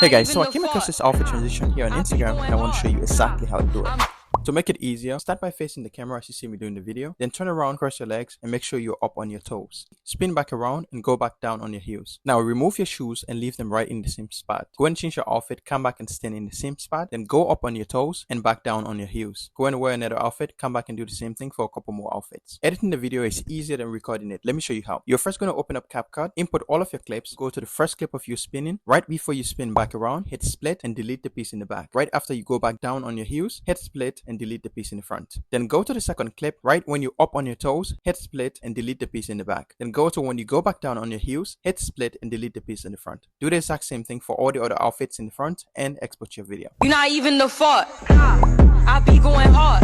Hey guys, so I came across this outfit transition here on Instagram and I want to show you exactly how to do it. To make it easier, start by facing the camera as you see me doing the video, then turn around, cross your legs and make sure you're up on your toes. Spin back around and go back down on your heels. Now remove your shoes and leave them right in the same spot. Go and change your outfit, come back and stand in the same spot, then go up on your toes and back down on your heels. Go and wear another outfit, come back and do the same thing for a couple more outfits. Editing the video is easier than recording it. Let me show you how. You're first going to open up CapCut, input all of your clips, go to the first clip of you spinning. Right before you spin back around, hit split and delete the piece in the back. Right after you go back down on your heels, hit split and delete the piece in the front. Then go to the second clip. Right when you're up on your toes, hit split and delete the piece in the back. Then go to when you go back down on your heels, hit split and delete the piece in the front. Do the exact same thing for all the other outfits in the front and export your video. You're not even the fault. I be going hard.